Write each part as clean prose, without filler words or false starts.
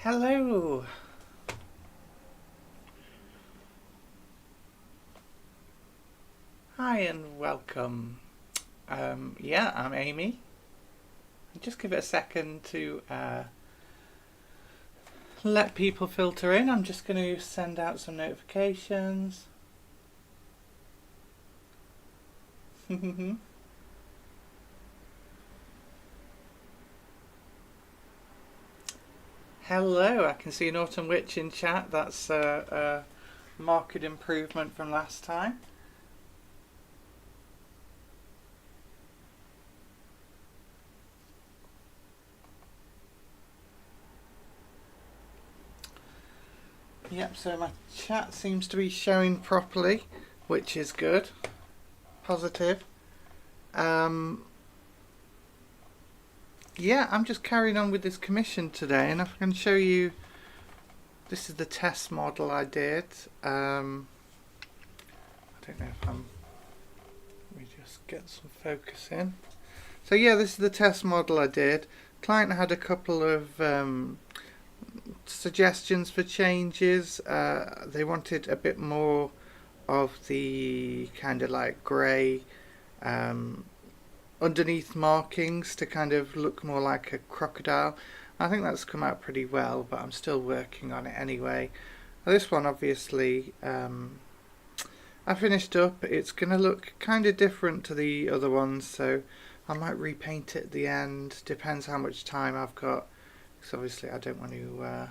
Hello. Hi and welcome. Yeah, I'm Amy. Just give it a second to let people filter in. I'm just going to send out some notifications. Hello, I can see an Autumn Witch in chat. That's a marked improvement from last time. Yep, so my chat seems to be showing properly, which is good. Positive. Yeah, I'm just carrying on with this commission today, and I can show you, this is the test model I did. I don't know if let me just get some focus in. So yeah, this is the test model I did. Client had a couple of suggestions for changes. They wanted a bit more of the kind of like grey underneath markings to kind of look more like a crocodile. I think that's come out pretty well, but I'm still working on it anyway. This one obviously I finished up. It's going to look kind of different to the other ones, so I might repaint it at the end. Depends how much time I've got, because obviously I don't want to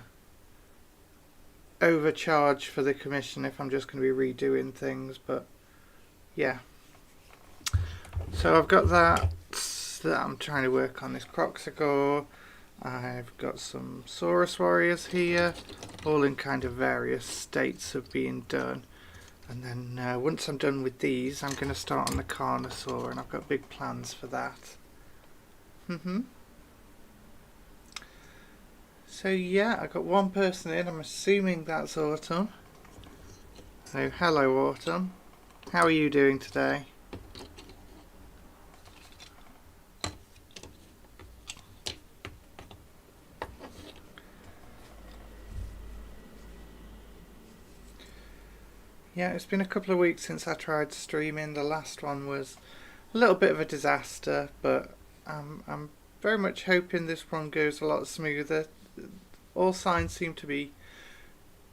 overcharge for the commission if I'm just going to be redoing things. But yeah, so I've got that I'm trying to work on, this Croxagore. I've got some Saurus Warriors here, all in kind of various states of being done. And then once I'm done with these, I'm going to start on the Carnosaur, and I've got big plans for that. So yeah, I got one person in. I'm assuming that's Autumn. So hello Autumn, how are you doing today? Yeah, it's been a couple of weeks since I tried streaming. The last one was a little bit of a disaster, but I'm very much hoping this one goes a lot smoother. All signs seem to be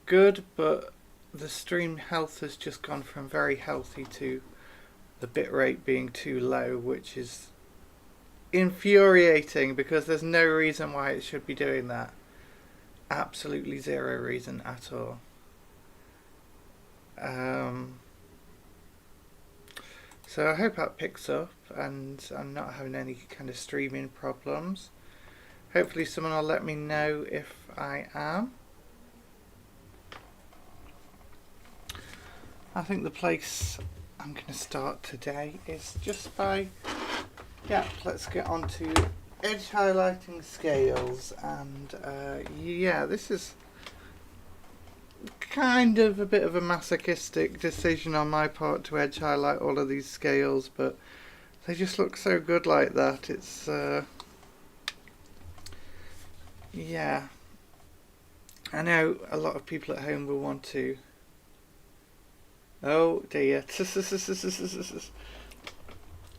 good, but the stream health has just gone from very healthy to the bitrate being too low, which is infuriating because there's no reason why it should be doing that. Absolutely zero reason at all. So I hope that picks up and I'm not having any kind of streaming problems. Hopefully someone will let me know if I am. I think the place I'm going to start today is just by, yeah, let's get on to edge highlighting scales. And yeah, this is kind of a bit of a masochistic decision on my part to edge highlight all of these scales, but they just look so good like that. It's yeah, I know a lot of people at home will want to, oh dear,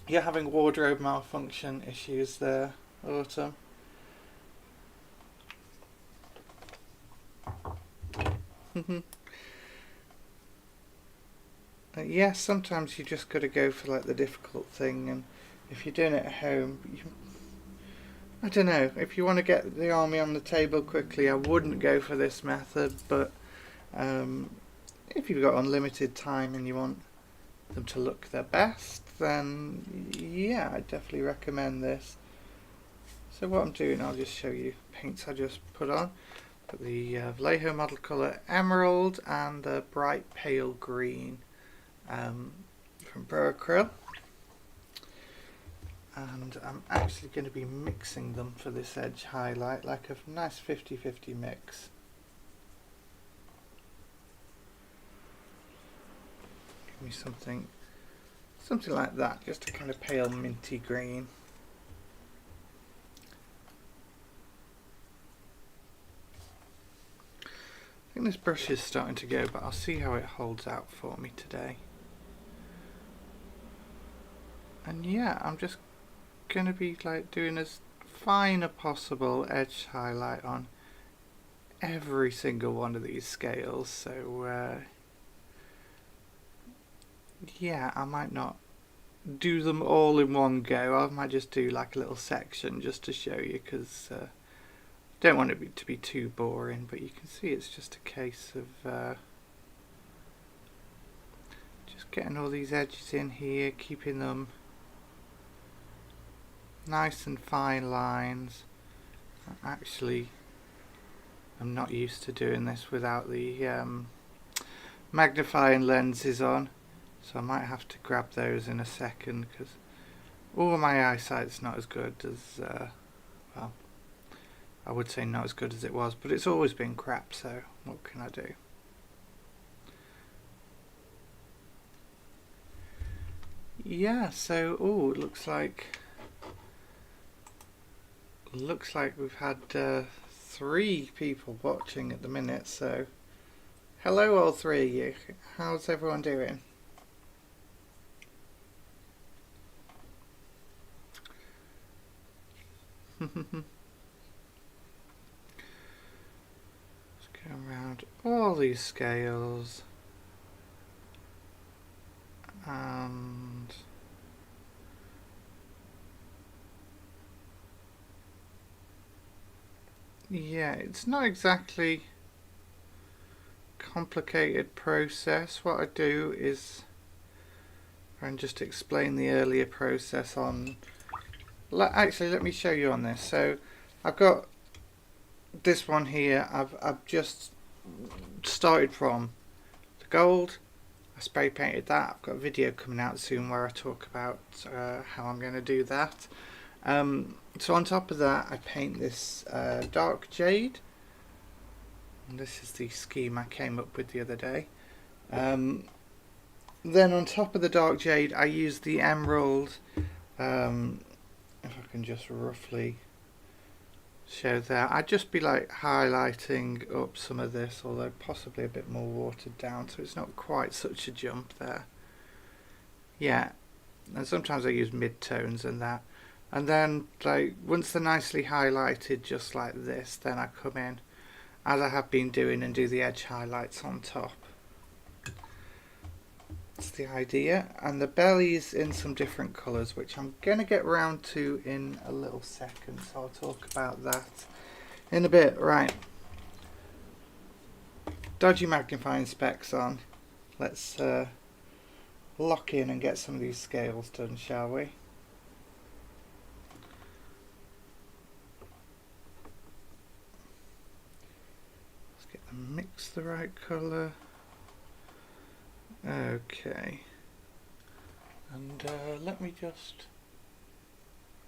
you're having wardrobe malfunction issues there, Autumn. Yeah, sometimes you just got to go for like the difficult thing, and if you're doing it at home, I don't know, if you want to get the army on the table quickly, I wouldn't go for this method, but if you've got unlimited time and you want them to look their best, then yeah, I definitely recommend this. So what I'm doing, I'll just show you paints I just put on. Got the Vallejo model colour Emerald and the bright pale green from Acryl, and I'm actually going to be mixing them for this edge highlight, like a nice 50-50 mix. Give me something like that, just a kind of pale minty green. think this brush is starting to go, but I'll see how it holds out for me today. And yeah, I'm just going to be like doing as fine a possible edge highlight on every single one of these scales. So yeah, I might not do them all in one go. I might just do like a little section just to show you, because don't want it to be too boring, but you can see it's just a case of just getting all these edges in here, keeping them nice and fine lines. Actually, I'm not used to doing this without the magnifying lenses on, so I might have to grab those in a second, because my eyesight's not as good as well, I would say not as good as it was, but it's always been crap, so what can I do? Yeah, so it looks like we've had 3 people watching at the minute, so hello all 3 of you. How's everyone doing? Let's go around all these scales, and yeah, it's not exactly complicated process. What I do is try and just explain the earlier process on. Actually, let me show you on this. So I've got this one here. I've just started from the gold. I spray painted that. I've got a video coming out soon where I talk about how I'm going to do that. So on top of that, I paint this dark jade. And this is the scheme I came up with the other day. Then on top of the dark jade, I use the emerald. If I can just roughly show that, I'd just be like highlighting up some of this, although possibly a bit more watered down, so it's not quite such a jump there. Yeah, and sometimes I use mid-tones and that. And then, like, once they're nicely highlighted just like this, then I come in, as I have been doing, and do the edge highlights on top. That's the idea. And the belly's in some different colours, which I'm going to get round to in a little second, so I'll talk about that in a bit. Right. Dodgy magnifying specs on. Let's lock in and get some of these scales done, shall we? Let's get them mixed the right colour. Okay, and let me just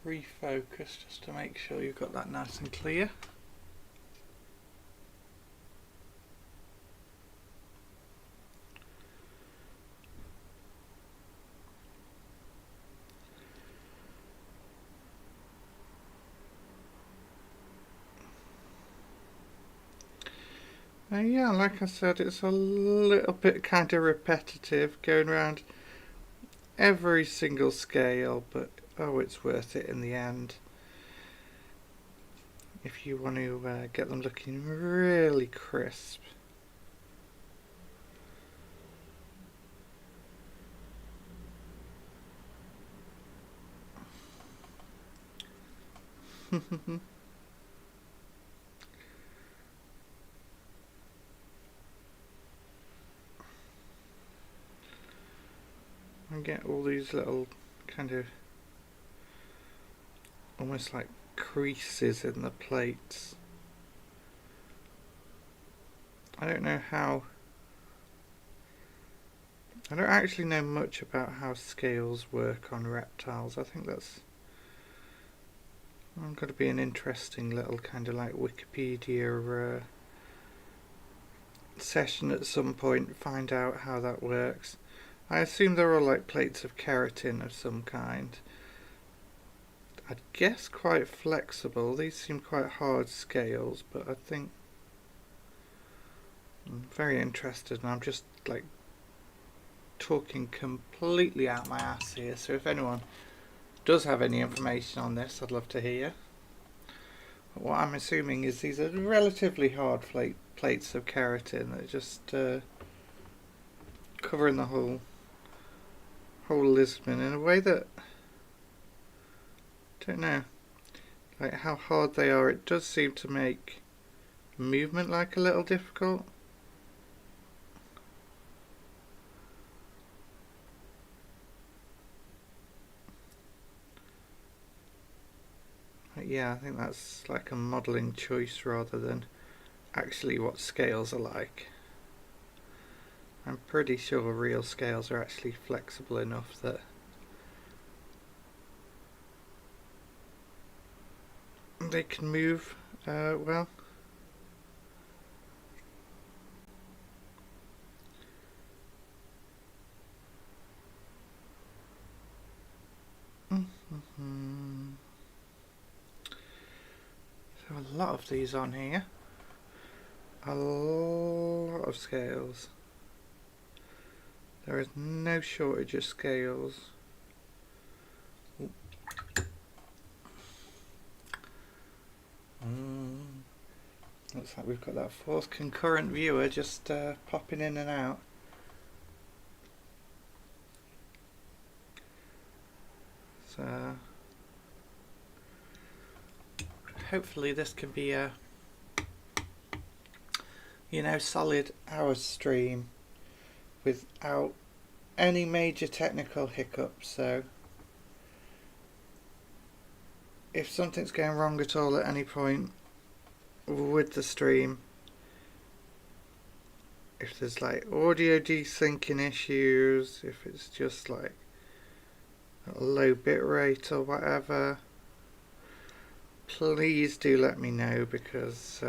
refocus just to make sure you've got that nice and clear. Yeah, like I said, it's a little bit kind of repetitive going around every single scale, but it's worth it in the end if you want to get them looking really crisp. And get all these little kind of almost like creases in the plates. I don't actually know much about how scales work on reptiles. I think that's going to be an interesting little kind of like Wikipedia session at some point, find out how that works. I assume they're all like plates of keratin of some kind. I'd guess quite flexible. These seem quite hard scales, but I think I'm very interested, and I'm just like talking completely out my ass here, so if anyone does have any information on this, I'd love to hear. What I'm assuming is these are relatively hard plates of keratin that are just covering the whole lismen in a way that, I don't know, like how hard they are. It does seem to make movement like a little difficult. But yeah, I think that's like a modelling choice rather than actually what scales are like. I'm pretty sure real scales are actually flexible enough that they can move well. So a lot of these on here. A lot of scales. There is no shortage of scales. Looks like we've got that fourth concurrent viewer just popping in and out. So hopefully this can be a, you know, solid hour stream without any major technical hiccups. So if something's going wrong at all at any point with the stream, if there's like audio desyncing issues, if it's just like a low bit rate or whatever, please do let me know, because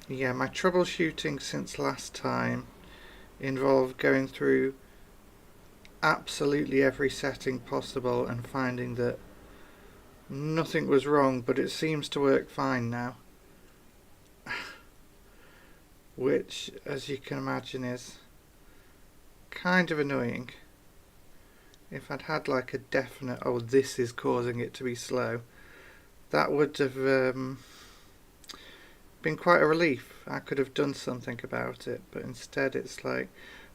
yeah, my troubleshooting since last time involved going through absolutely every setting possible and finding that nothing was wrong, but it seems to work fine now. Which, as you can imagine, is kind of annoying. If I'd had like a definite, oh, this is causing it to be slow, that would have been quite a relief. I could have done something about it, but instead it's like,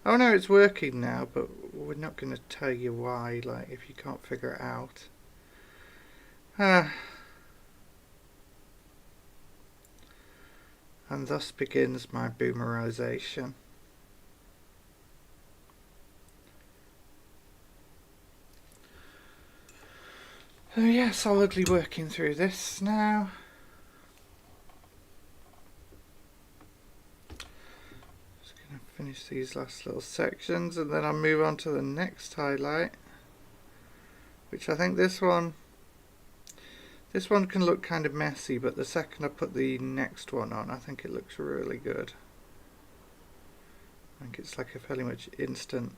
oh no, it's working now, but we're not going to tell you why, like, if you can't figure it out. And thus begins my boomerization. So yeah, solidly working through this now. Just going to finish these last little sections and then I'll move on to the next highlight, which I think this one can look kind of messy, but the second I put the next one on, I think it looks really good. I think it's like a fairly much instant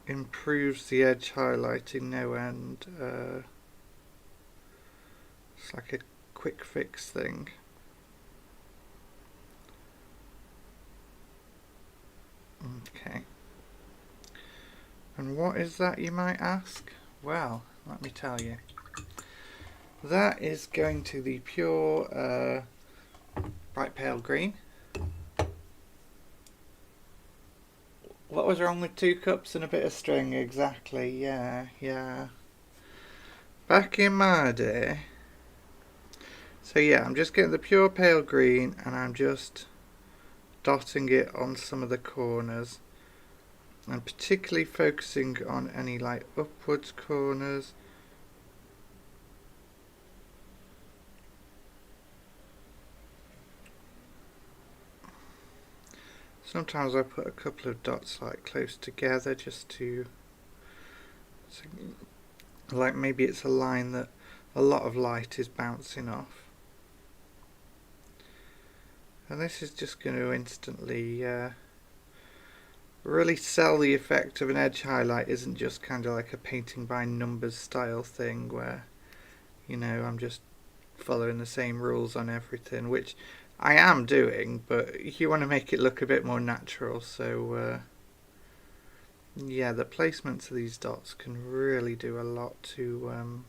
improves the edge highlighting no end. It's like a quick fix thing. Okay. And what is that, you might ask? Well, let me tell you. That is going to the pure bright pale green. What was wrong with 2 cups and a bit of string? Exactly, yeah. Back in my day. So yeah, I'm just getting the pure pale green and I'm just dotting it on some of the corners. And particularly focusing on any like upwards corners. Sometimes I put a couple of dots like close together just to, like maybe it's a line that a lot of light is bouncing off. And this is just going to instantly really sell the effect of an edge highlight. Isn't just kind of like a painting by numbers style thing where, you know, I'm just following the same rules on everything, which I am doing, but you want to make it look a bit more natural, so yeah, the placements of these dots can really do a lot to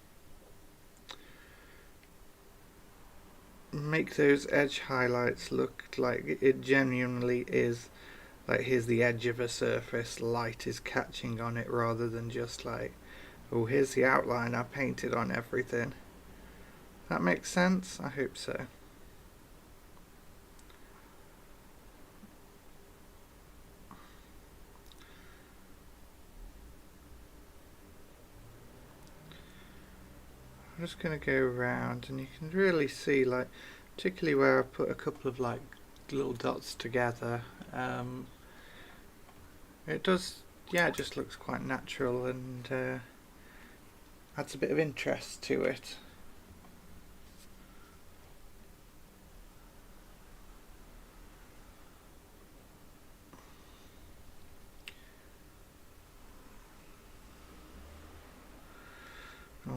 make those edge highlights look like it genuinely is, like here's the edge of a surface, light is catching on it, rather than just like, oh, here's the outline I painted on everything. That makes sense? I hope so. I'm just going to go around, and you can really see, like, particularly where I put a couple of like little dots together, it does, yeah, it just looks quite natural and adds a bit of interest to it.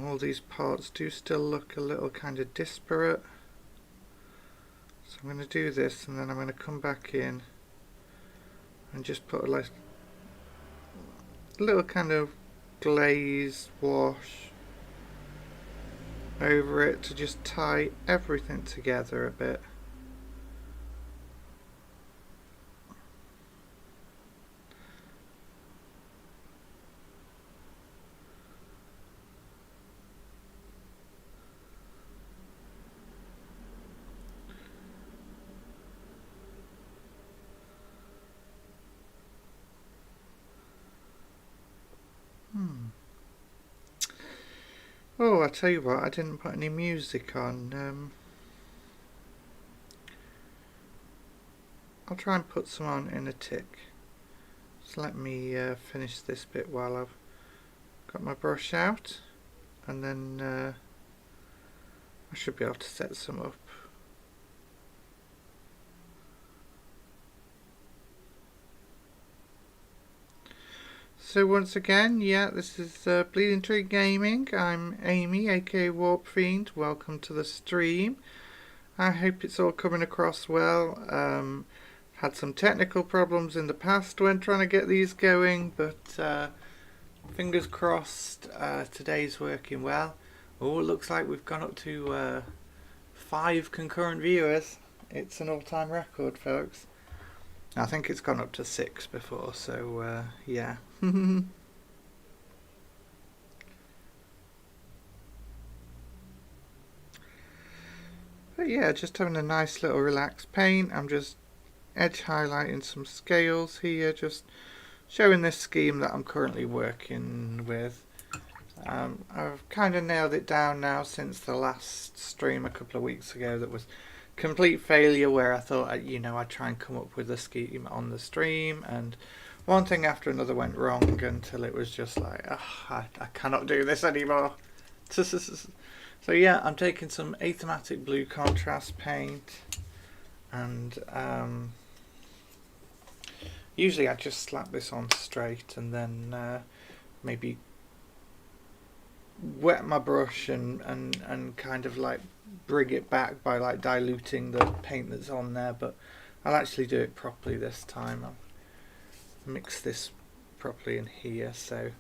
All these parts do still look a little kind of disparate, so I'm going to do this, and then I'm going to come back in and just put a little kind of glaze wash over it to just tie everything together a bit. Oh, I tell you what, I didn't put any music on. I'll try and put some on in a tick. Just let me finish this bit while I've got my brush out, and then I should be able to set some up. So once again, yeah, this is Bleeding Tree Gaming. I'm Amy, aka Warpfiend. Welcome to the stream. I hope it's all coming across well. Had some technical problems in the past when trying to get these going, but fingers crossed today's working well. Oh, it looks like we've gone up to 5 concurrent viewers. It's an all-time record, folks. I think it's gone up to 6 before, so yeah. But yeah, just having a nice little relaxed paint. I'm just edge highlighting some scales here, just showing this scheme that I'm currently working with. I've kind of nailed it down now since the last stream a couple of weeks ago that was complete failure, where I thought I'd try and come up with a scheme on the stream, and one thing after another went wrong until it was just like, I cannot do this anymore. So yeah, I'm taking some Athematic Blue contrast paint, and usually I just slap this on straight and then maybe wet my brush and kind of like bring it back by like diluting the paint that's on there, but I'll actually do it properly this time. I'll mix this properly in here, so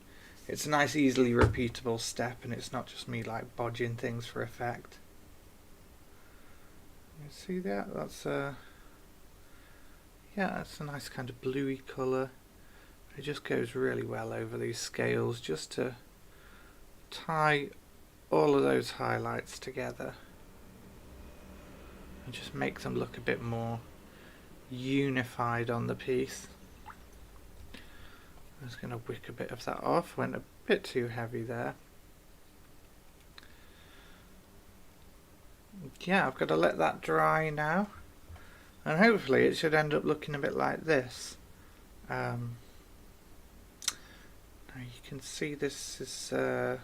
it's a nice easily repeatable step, and it's not just me like bodging things for effect. You see that? That's yeah, that's a nice kind of bluey colour. It just goes really well over these scales, just to tie all of those highlights together and just make them look a bit more unified on the piece. I'm just going to wick a bit of that off, went a bit too heavy there. Yeah, I've got to let that dry now, and hopefully it should end up looking a bit like this. Now you can see this is side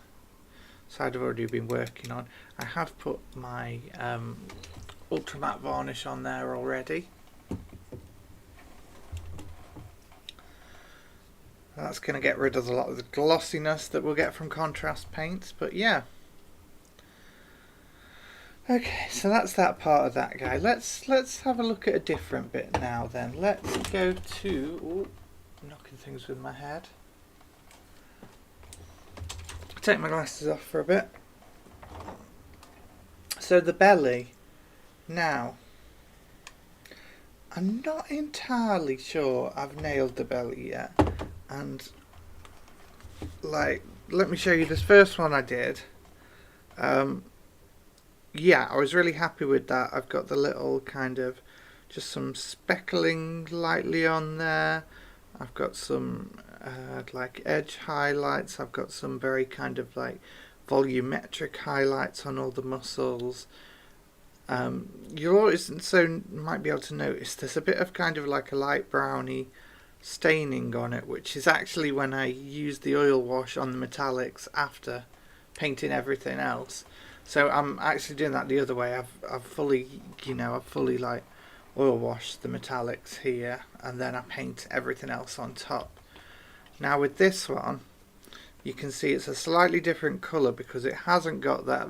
I've already been working on. I have put my ultra matte varnish on there already. That's going to get rid of a lot of the glossiness that we'll get from contrast paints, but yeah. Okay, so that's that part of that guy. Let's have a look at a different bit now then. Let's go to... Ooh, knocking things with my head. Take my glasses off for a bit. So the belly. Now, I'm not entirely sure I've nailed the belly yet. And, like, let me show you this first one I did. Yeah, I was really happy with that. I've got the little kind of, just some speckling lightly on there. I've got some like edge highlights. I've got some very kind of like volumetric highlights on all the muscles. You always might be able to notice there's a bit of kind of like a light browny staining on it, which is actually when I use the oil wash on the metallics after painting everything else. So I'm actually doing that the other way. I've fully like oil washed the metallics here, and then I paint everything else on top. Now with this one, you can see it's a slightly different colour because it hasn't got that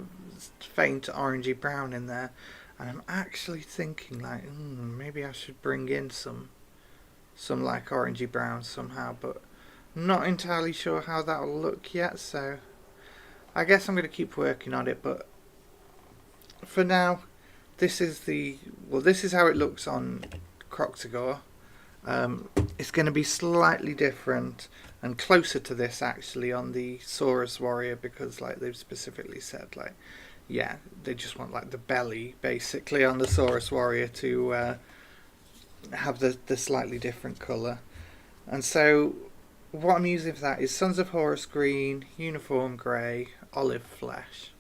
faint orangey brown in there. And I'm actually thinking like, maybe I should bring in some like orangey brown somehow, but I'm not entirely sure how that will look yet. So I guess I'm going to keep working on it, but for now, this is how it looks on Croctogore. It's going to be slightly different and closer to this actually on the Saurus Warrior, because like they've specifically said, like, yeah, they just want like the belly basically on the Saurus Warrior to have the slightly different colour. And so what I'm using for that is Sons of Horus green, uniform grey, olive flesh.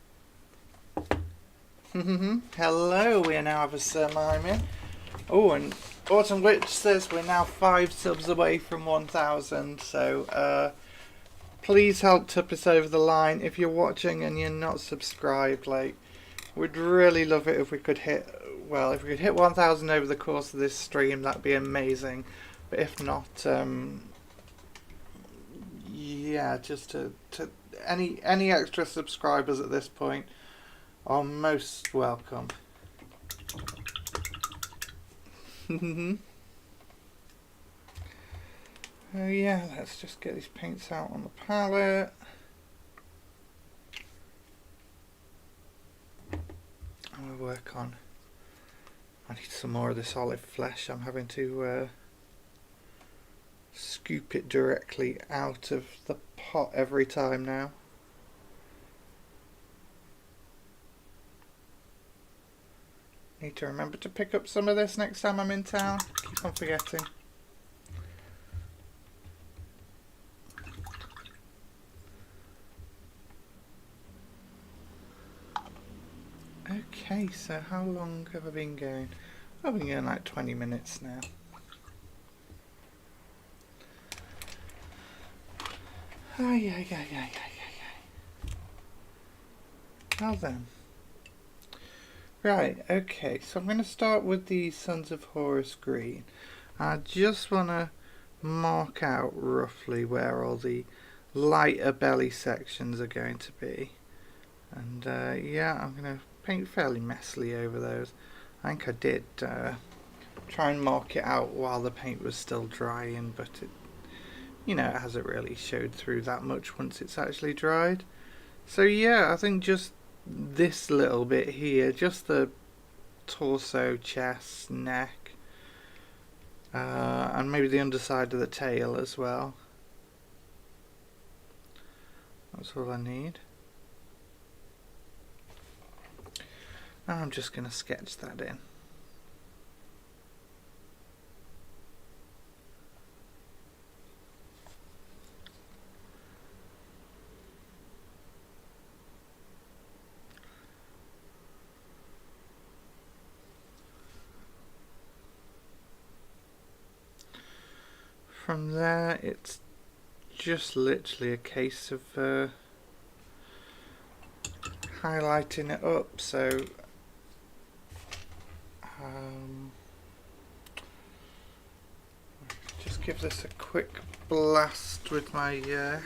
Hello, we now have a Sir Miming. Oh, and Autumn Witch says we're now 5 subs away from 1,000, so please help tip us over the line. If you're watching and you're not subscribed, like, we'd really love it if we could hit, well, if we could hit 1,000 over the course of this stream, that'd be amazing. But if not, yeah, just to any extra subscribers at this point are most welcome. Oh yeah, let's just get these paints out on the palette. I'm going to work on, I need some more of this olive flesh. I'm having to scoop it directly out of the pot every time now. Need to remember to pick up some of this next time I'm in town. Keep on forgetting. Okay, so how long have I been going? I've been going like 20 minutes now. Ay. Well then. Right, okay, so I'm going to start with the Sons of Horus green. I just want to mark out roughly where all the lighter belly sections are going to be. And yeah, I'm going to paint fairly messily over those. I think I did try and mark it out while the paint was still drying, but it, you know, it hasn't really showed through that much once it's actually dried. So yeah, I think just this little bit here, just the torso, chest, neck, and maybe the underside of the tail as well. That's all I need. Now I'm just going to sketch that in. From there, it's just literally a case of highlighting it up. So just give this a quick blast with my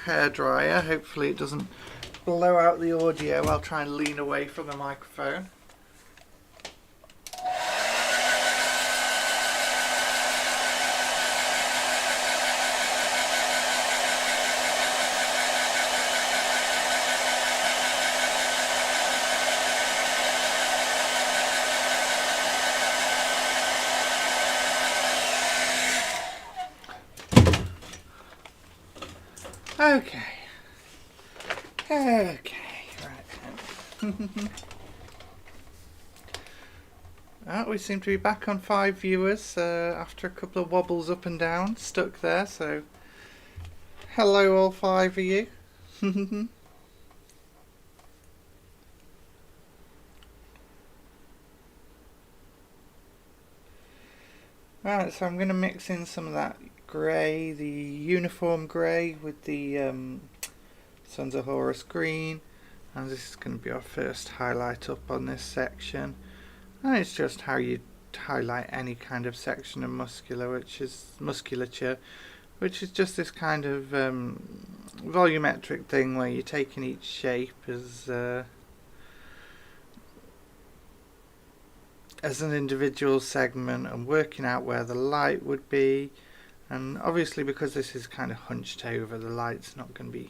hairdryer. Hopefully it doesn't blow out the audio. I'll try and lean away from the microphone. We seem to be back on 5 viewers after a couple of wobbles up and down, stuck there, so hello all 5 of you. Right, so I'm going to mix in some of that grey, the uniform grey, with the Sons of Horus green, and this is going to be our first highlight up on this section. And it's just how you highlight any kind of section of musculature, which is just this kind of volumetric thing where you're taking each shape as an individual segment and working out where the light would be. And obviously, because this is kind of hunched over, the light's not going to be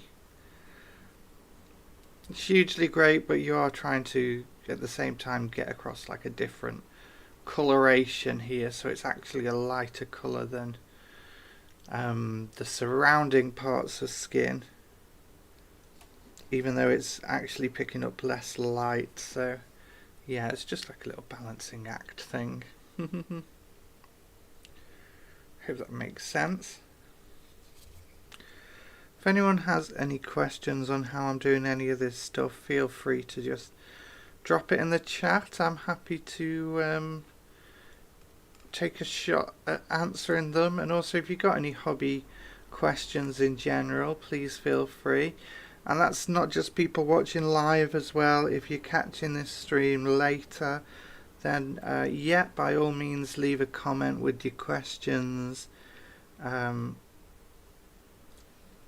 hugely great, but you are trying to at the same time get across like a different coloration here, so it's actually a lighter colour than the surrounding parts of skin, even though it's actually picking up less light. So yeah, it's just like a little balancing act thing. Hope that makes sense. If anyone has any questions on how I'm doing any of this stuff, feel free to just drop it in the chat. I'm happy to take a shot at answering them, and also if you've got any hobby questions in general, please feel free. And that's not just people watching live as well. If you're catching this stream later, then yeah, by all means leave a comment with your questions.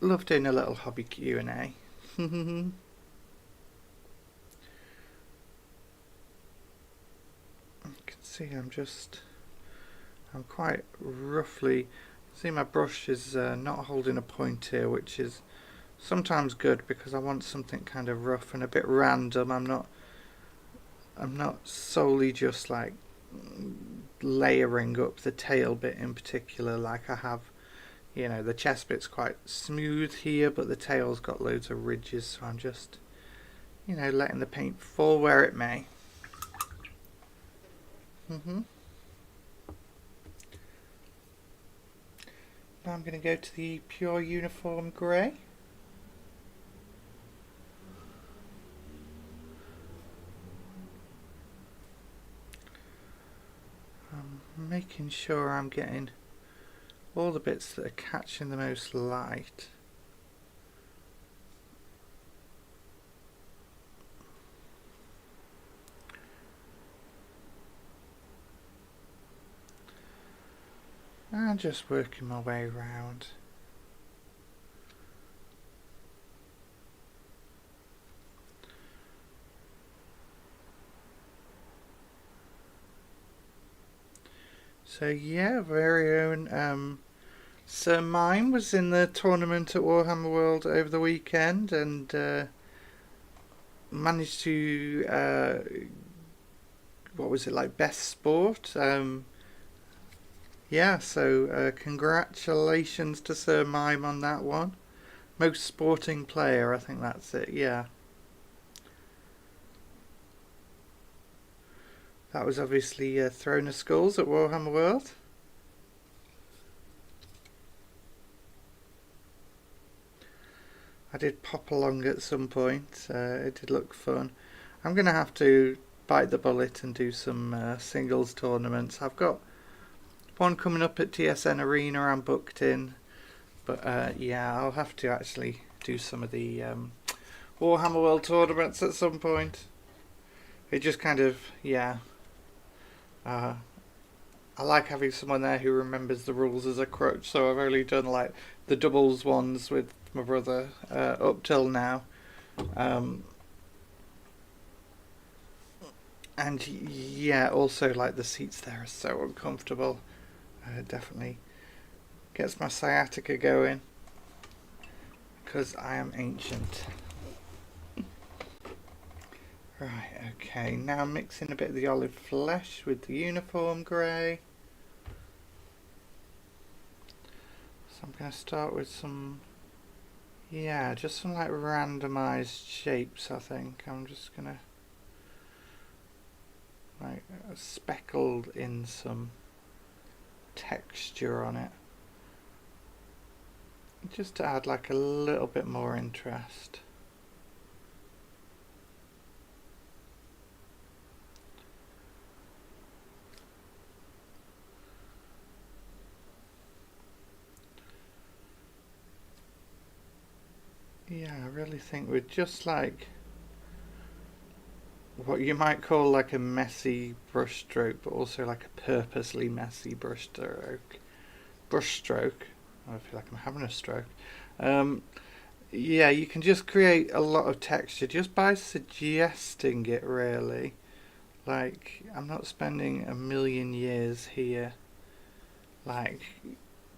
Love doing a little hobby Q&A. You can see I'm quite roughly, see my brush is not holding a point here, which is sometimes good because I want something kind of rough and a bit random. I'm not solely just like layering up the tail bit in particular, like I have, you know, the chest bit's quite smooth here, but the tail's got loads of ridges, so I'm just, you know, letting the paint fall where it may. Now I'm going to go to the pure uniform grey. I'm making sure I'm getting all the bits that are catching the most light. And just working my way around. So yeah, very own Sir Mime was in the tournament at Warhammer World over the weekend, and managed to what was it, like best sport? Yeah, so congratulations to Sir Mime on that one. Most sporting player, I think that's it, yeah. That was obviously Throne of Skulls at Warhammer World. I did pop along at some point, it did look fun. I'm going to have to bite the bullet and do some singles tournaments. I've got one coming up at TSN Arena, I'm booked in, but yeah, I'll have to actually do some of the Warhammer World tournaments at some point. It just kind of, yeah, I like having someone there who remembers the rules as a crutch, so I've only done like the doubles ones with my brother up till now. And yeah, also like the seats there are so uncomfortable. Definitely gets my sciatica going because I am ancient. Right, okay, now mixing a bit of the olive flesh with the uniform grey. So I'm going to start with some, yeah, just some like randomised shapes, I think. I'm just going to like speckled in some texture on it, just to add like a little bit more interest. Yeah, I really think we're just like what you might call like a messy brush stroke, but also like a purposely messy brush stroke. I feel like I'm having a stroke. Yeah, you can just create a lot of texture just by suggesting it, really. Like, I'm not spending a million years here, like,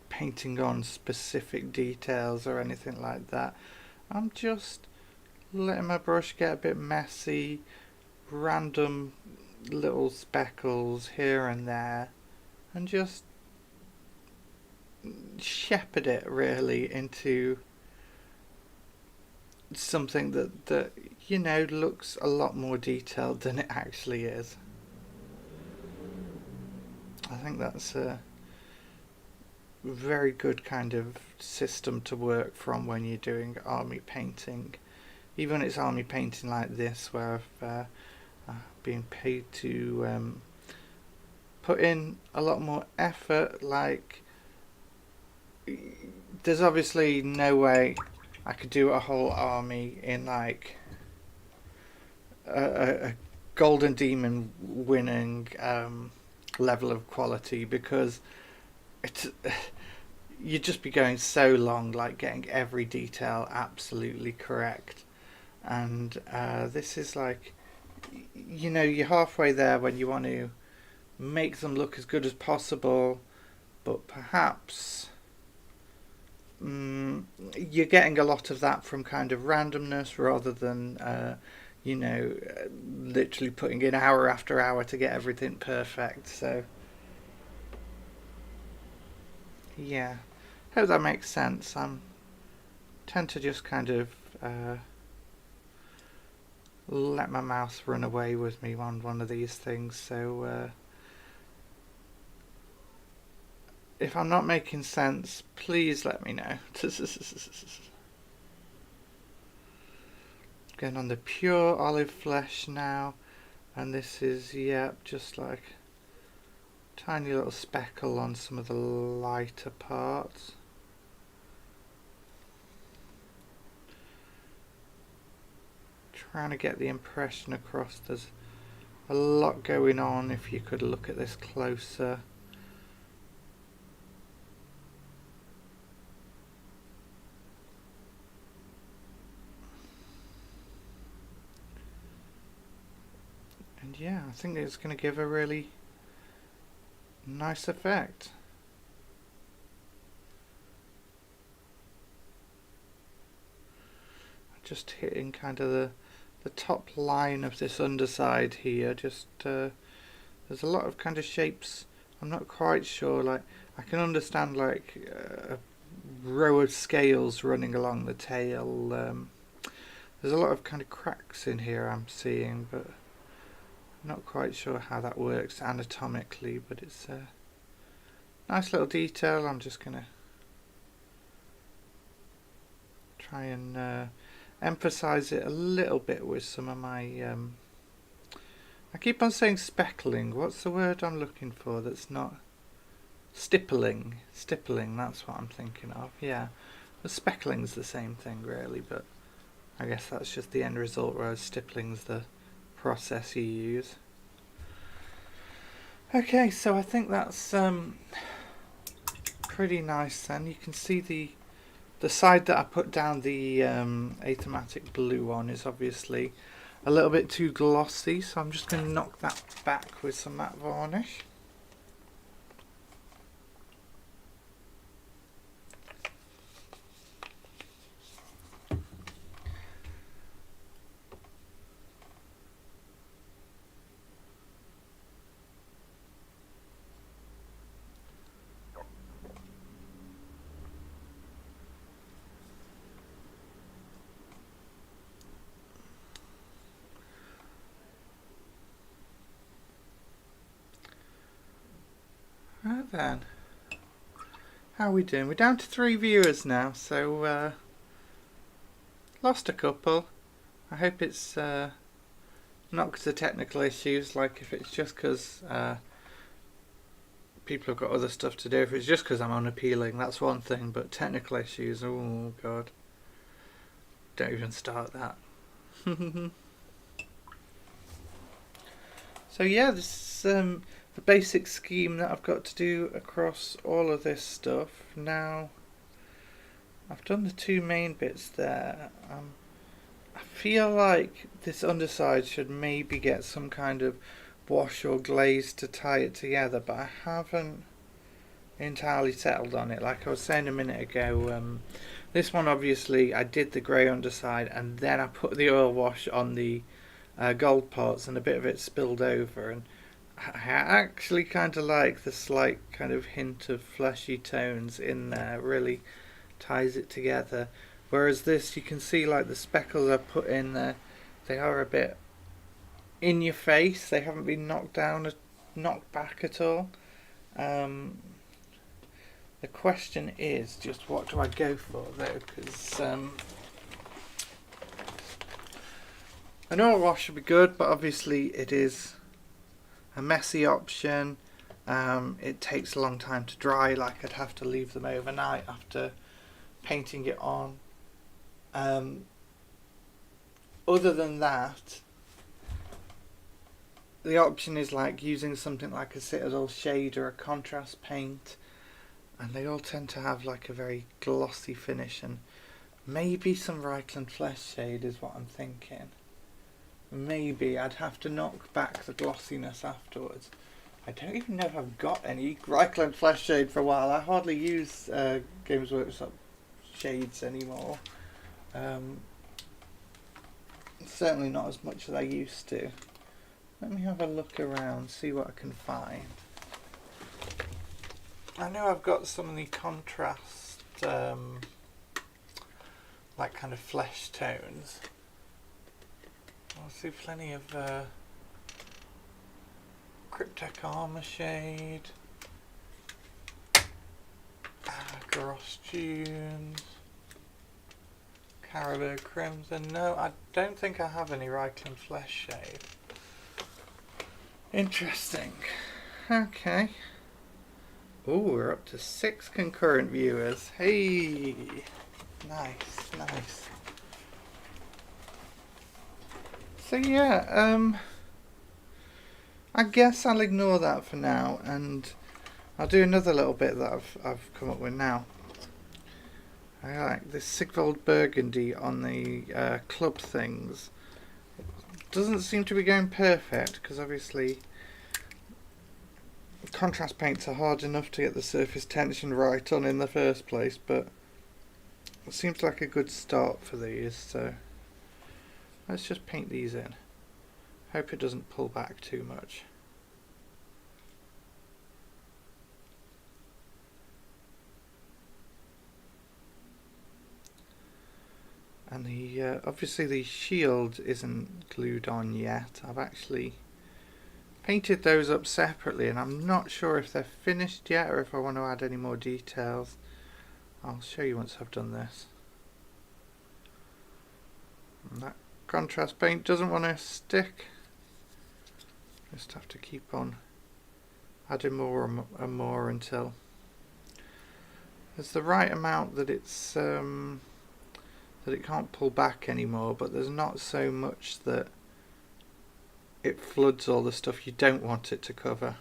painting on specific details or anything like that. I'm just letting my brush get a bit messy, random little speckles here and there, and just shepherd it really into something that you know looks a lot more detailed than it actually is. I think that's a very good kind of system to work from when you're doing army painting. Even when it's army painting like this, where I've been paid to put in a lot more effort. Like, there's obviously no way I could do a whole army in like a Golden Demon winning level of quality, because it's you'd just be going so long, like getting every detail absolutely correct. And this is like, you know, you're halfway there when you want to make them look as good as possible, but perhaps you're getting a lot of that from kind of randomness rather than you know, literally putting in hour after hour to get everything perfect. So yeah, hope that makes sense. I tend to just kind of let my mouth run away with me on one of these things. So if I'm not making sense, please let me know. Going on the pure olive flesh now, and this is, yeah, just like tiny little speckle on some of the lighter parts. Trying to get the impression across. There's a lot going on if you could look at this closer. And yeah, I think it's going to give a really nice effect. Just hitting kind of the top line of this underside here. Just there's a lot of kind of shapes. I'm not quite sure. Like, I can understand like a row of scales running along the tail. There's a lot of kind of cracks in here I'm seeing, but I'm not quite sure how that works anatomically. But it's a nice little detail. I'm just gonna try and emphasize it a little bit with some of my I keep on saying speckling. What's the word I'm looking for that's not stippling? Stippling, that's what I'm thinking of. Yeah, the speckling's the same thing really, but I guess that's just the end result, whereas stippling's the process you use. Okay, so I think that's pretty nice then. You can see the side that I put down the achromatic blue on is obviously a little bit too glossy, so I'm just going to knock that back with some matte varnish. then. How are we doing? We're down to 3 viewers now, so lost a couple. I hope it's not because of technical issues, like if it's just because people have got other stuff to do. If it's just because I'm unappealing, that's one thing, but technical issues, oh god. Don't even start that. So yeah, this is the basic scheme that I've got to do across all of this stuff. Now, I've done the 2 main bits there. I feel like this underside should maybe get some kind of wash or glaze to tie it together, but I haven't entirely settled on it. Like I was saying a minute ago, this one obviously I did the grey underside and then I put the oil wash on the gold parts and a bit of it spilled over, and I actually kind of like the slight kind of hint of fleshy tones in there. It really ties it together. Whereas this, you can see like the speckles I put in there, they are a bit in your face. They haven't been knocked back at all. The question is just what do I go for though, because an oil wash would be good, but obviously it is a messy option. It takes a long time to dry, like I'd have to leave them overnight after painting it on. Other than that, the option is like using something like a Citadel shade or a contrast paint, and they all tend to have like a very glossy finish, and maybe some Reichland Flesh shade is what I'm thinking. Maybe I'd have to knock back the glossiness afterwards. I don't even know if I've got any Reichland Flesh shade for a while. I hardly use Games Workshop shades anymore. Certainly not as much as I used to. Let me have a look around, see what I can find. I know I've got some of the contrast, like kind of flesh tones. I see plenty of Cryptek Armour shade, Gross Dunes, Caribou Crimson. No, I don't think I have any Reichland Flesh shade. Interesting. Okay. Oh, we're up to 6 concurrent viewers. Hey! Nice, nice. So yeah, I guess I'll ignore that for now, and I'll do another little bit that I've come up with now. I like this Sigvold Burgundy on the club things. It doesn't seem to be going perfect because obviously contrast paints are hard enough to get the surface tension right on in the first place, but it seems like a good start for these, so let's just paint these in. Hope it doesn't pull back too much. And the obviously the shield isn't glued on yet. I've actually painted those up separately, and I'm not sure if they're finished yet or if I want to add any more details. I'll show you once I've done this. And that contrast paint doesn't want to stick. Just have to keep on adding more and more until there's the right amount that it's that it can't pull back anymore, but there's not so much that it floods all the stuff you don't want it to cover.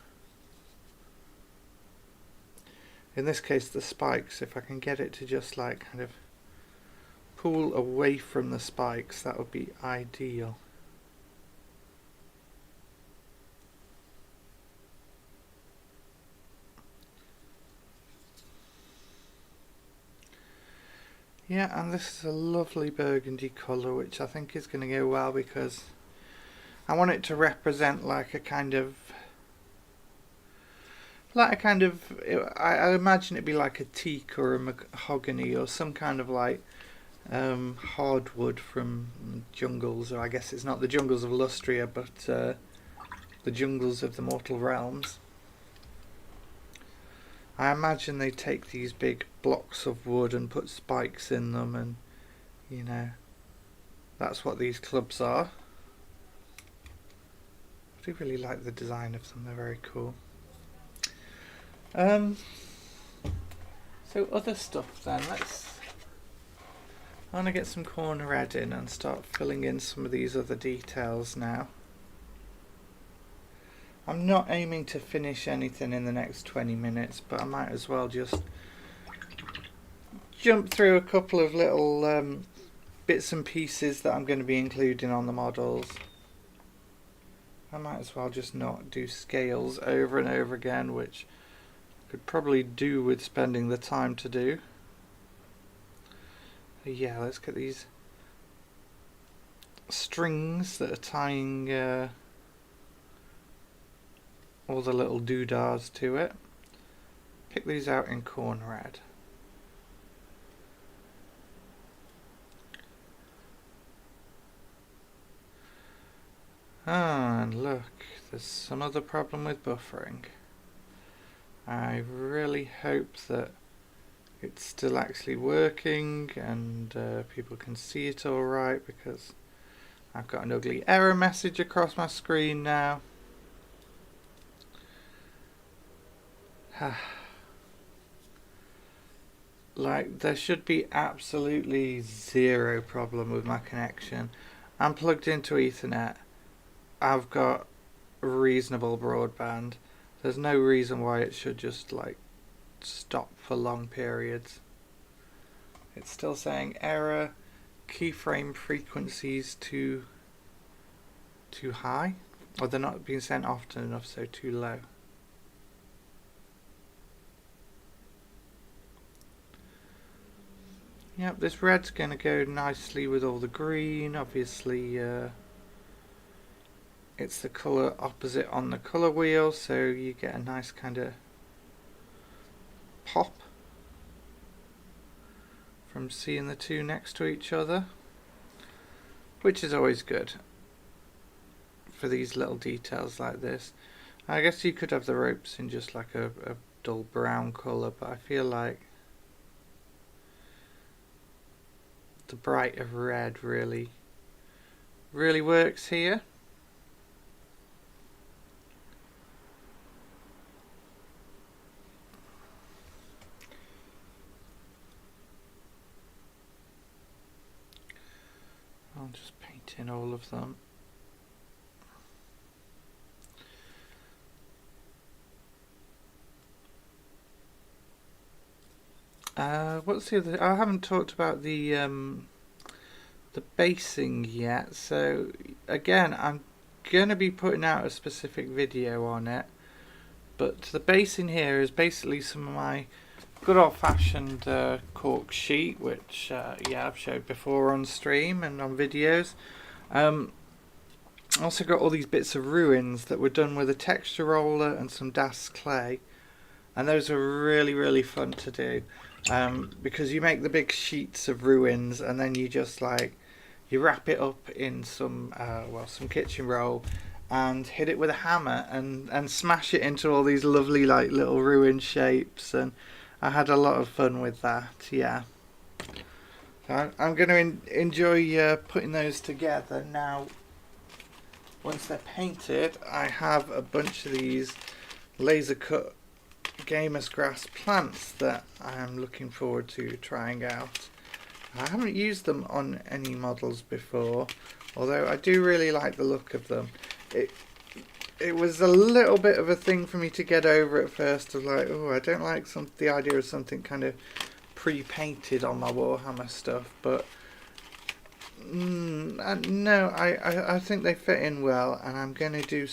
In this case the spikes, if I can get it to just like kind of pull away from the spikes, that would be ideal. Yeah, and this is a lovely burgundy colour, which I think is going to go well because I want it to represent like a kind of, I imagine it'd be like a teak or a mahogany or some kind of like hardwood from jungles, or I guess it's not the jungles of Lustria, but the jungles of the Mortal Realms. I imagine they take these big blocks of wood and put spikes in them, and you know, that's what these clubs are. I do really like the design of them, they're very cool. So other stuff then, I want to get some corner red in and start filling in some of these other details now. I'm not aiming to finish anything in the next 20 minutes, but I might as well just jump through a couple of little bits and pieces that I'm going to be including on the models. I might as well just not do scales over and over again, which I could probably do with spending the time to do. But yeah, let's get these strings that are tying all the little doodahs to it. Pick these out in corn red. Ah, and look, there's some other problem with buffering. I really hope that it's still actually working and people can see it alright, because I've got an ugly error message across my screen now. Like, there should be absolutely zero problem with my connection. I'm plugged into Ethernet. I've got reasonable broadband. There's no reason why it should just like stop for long periods. It's still saying error, keyframe frequencies too high, or they're not being sent often enough, so too low. Yep, this red's going to go nicely with all the green. Obviously it's the colour opposite on the colour wheel, so you get a nice kind of pop from seeing the two next to each other, which is always good for these little details like this. I guess you could have the ropes in just like a dull brown colour, but I feel like the bright of red really works here. I'll just paint in all of them. What's the other? I haven't talked about the basing yet. So again, I'm gonna be putting out a specific video on it. But the basing here is basically some of my good old-fashioned cork sheet, which yeah, I've showed before on stream and on videos. Also got all these bits of ruins that were done with a texture roller and some Das clay, and those are really fun to do, because you make the big sheets of ruins and then you just like you wrap it up in some some kitchen roll and hit it with a hammer and smash it into all these lovely like little ruin shapes, and I had a lot of fun with that. Yeah, so I'm going to enjoy putting those together now. Once they're painted, I have a bunch of these laser cut Gamer's Grass plants that I am looking forward to trying out. I haven't used them on any models before, although I do really like the look of them. It was a little bit of a thing for me to get over at first, of like, oh, I don't like the idea of something kind of pre-painted on my Warhammer stuff, but no, I think they fit in well, and I'm going to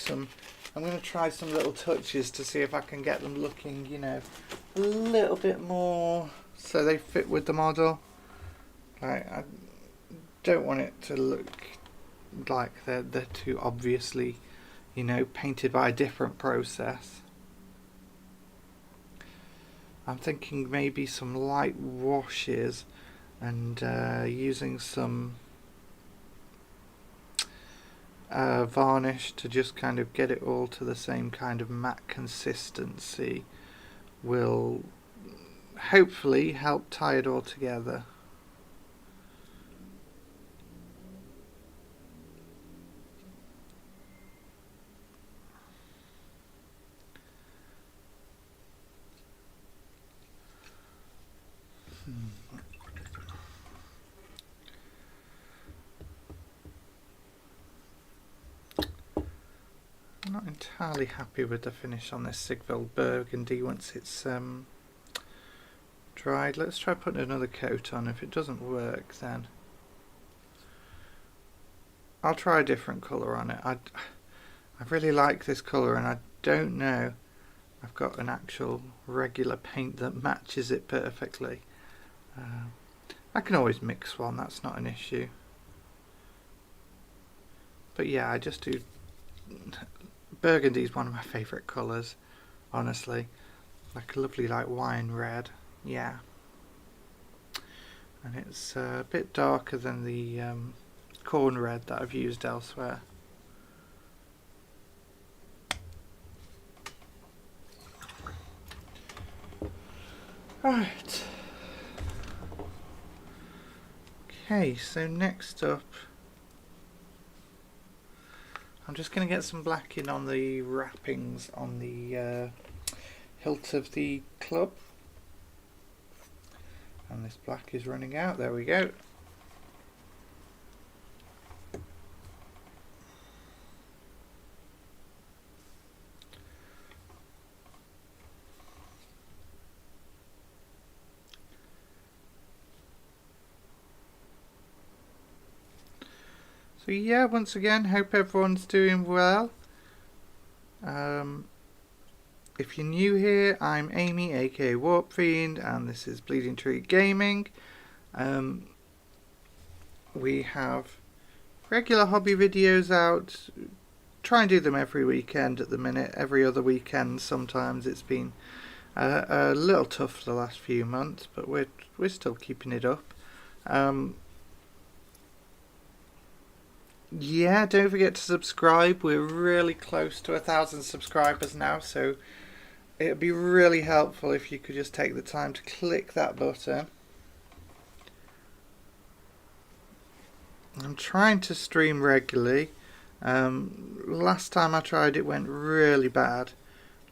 try some little touches to see if I can get them looking, you know, a little bit more so they fit with the model. I don't want it to look like they're too obviously, you know, painted by a different process. I'm thinking maybe some light washes and using some varnish to just kind of get it all to the same kind of matte consistency will hopefully help tie it all together. I'm not entirely happy with the finish on this Sigvald burgundy once it's dried. Let's try putting another coat on. If it doesn't work, then I'll try a different colour on it. I really like this colour, and I don't know I've got an actual regular paint that matches it perfectly. I can always mix one, that's not an issue. But yeah, I just do... Burgundy is one of my favourite colours, honestly. Like a lovely wine red, yeah. And it's a bit darker than the corn red that I've used elsewhere. Right. Okay, so next up, I'm just going to get some black in on the wrappings on the hilt of the club. And this black is running out, there we go. So yeah, once again, hope everyone's doing well. If you're new here, I'm Amy, aka Warpfiend, and this is Bleeding Tree Gaming. We have regular hobby videos out. Try and do them every weekend at the minute, every other weekend sometimes. It's been a little tough the last few months, but we're still keeping it up. Yeah, don't forget to subscribe. We're really close to 1,000 subscribers now, so it would be really helpful if you could just take the time to click that button. I'm trying to stream regularly. Last time I tried it went really bad,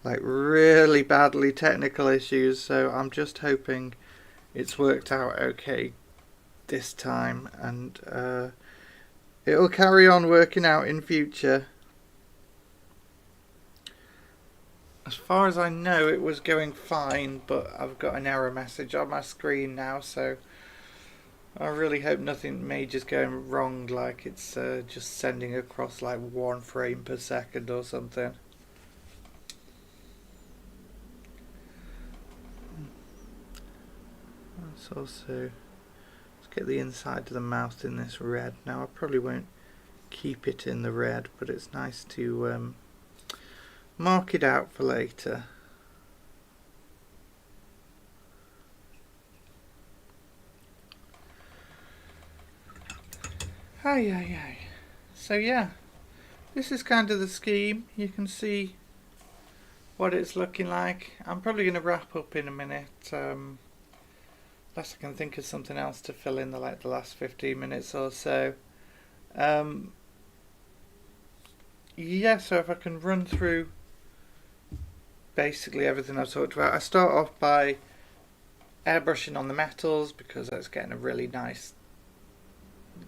like really badly technical issues, so I'm just hoping it's worked out okay this time, and it'll carry on working out in future. As far as I know, it was going fine, but I've got an error message on my screen now, so I really hope nothing major's going wrong, like it's just sending across like 1 frame per second or something. Let's also get the inside of the mouth in this red. Now I probably won't keep it in the red, but it's nice to mark it out for later. Hi. So yeah, this is kind of the scheme. You can see what it's looking like. I'm probably going to wrap up in a minute, unless I can think of something else to fill in the last 15 minutes or so. Yeah, so if I can run through basically everything I've talked about. I start off by airbrushing on the metals because that's getting a really nice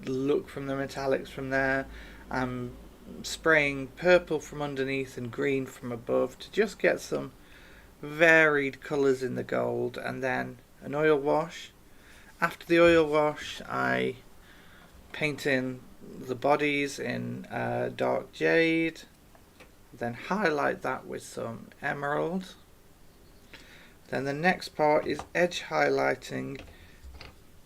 look from the metallics from there. I'm spraying purple from underneath and green from above to just get some varied colours in the gold, and then an oil wash. After the oil wash, I paint in the bodies in dark jade, then highlight that with some emerald. Then the next part is edge highlighting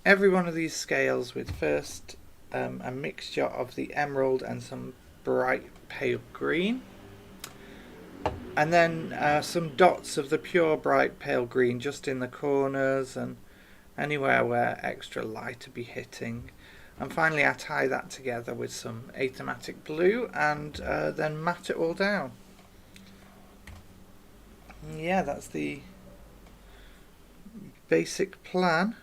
every one of these scales with first a mixture of the emerald and some bright pale green, and then some dots of the pure bright pale green just in the corners and anywhere where extra light will be hitting. And finally I tie that together with some achromatic blue and then matte it all down. Yeah, that's the basic plan.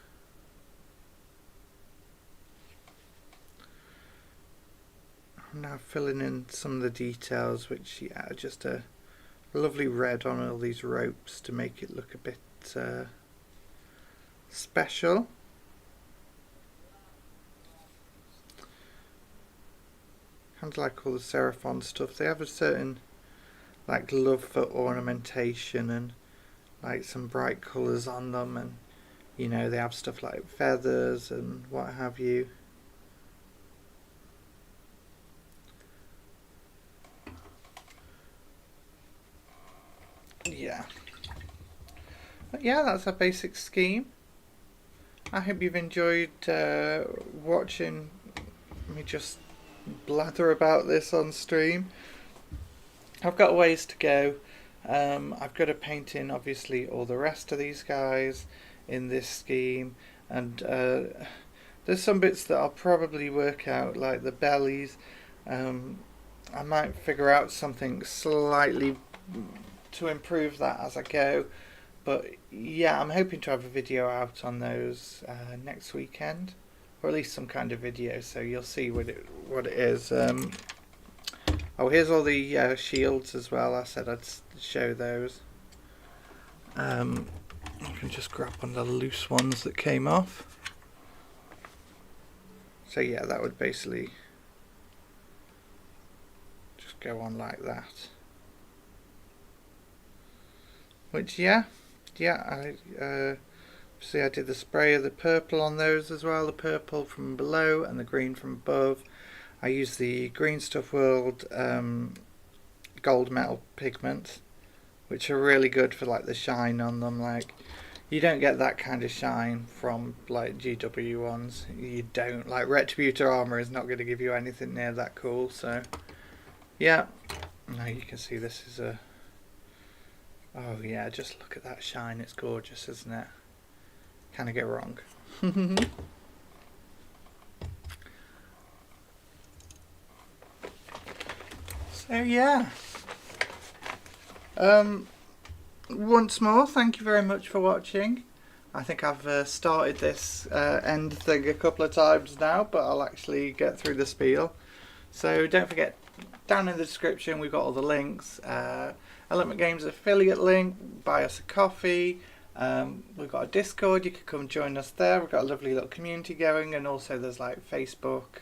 I'm now filling in some of the details, which are just a lovely red on all these ropes to make it look a bit special. Kind of like all the Seraphon stuff, they have a certain like love for ornamentation and like some bright colours on them, and you know, they have stuff like feathers and what have you. Yeah. But yeah, that's our basic scheme. I hope you've enjoyed watching me just blather about this on stream. I've got ways to go. I've got to paint in obviously all the rest of these guys in this scheme, and there's some bits that I'll probably work out, like the bellies. I might figure out something slightly to improve that as I go, but yeah, I'm hoping to have a video out on those next weekend, or at least some kind of video, so you'll see what it is. Oh, here's all the shields as well. I said I'd show those. I can just grab one of the loose ones that came off. So yeah, that would basically just go on like that. Which I see I did the spray of the purple on those as well, the purple from below and the green from above. I use the Green Stuff World gold metal pigments, which are really good for like the shine on them. Like, you don't get that kind of shine from like GW ones. You don't. Like, Retributor armor is not going to give you anything near that cool. So yeah, now you can see this is a, oh yeah, just look at that shine. It's gorgeous, isn't it? Can't go wrong. So yeah, once more, thank you very much for watching. I think I've started this end thing a couple of times now, but I'll actually get through the spiel. So don't forget, down in the description we've got all the links. Element Games affiliate link, buy us a coffee. We've got a Discord, you can come join us there. We've got a lovely little community going, and also there's like Facebook,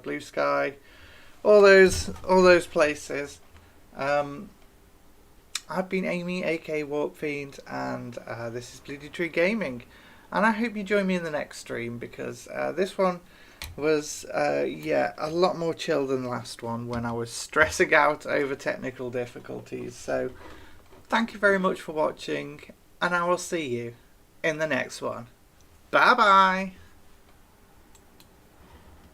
Blue Sky, all those places. I've been Amy, aka Warpfiend, and this is Bleedy Tree Gaming, and I hope you join me in the next stream, because this one was yeah, a lot more chill than the last one when I was stressing out over technical difficulties. So thank you very much for watching, and I will see you in the next one. Bye bye.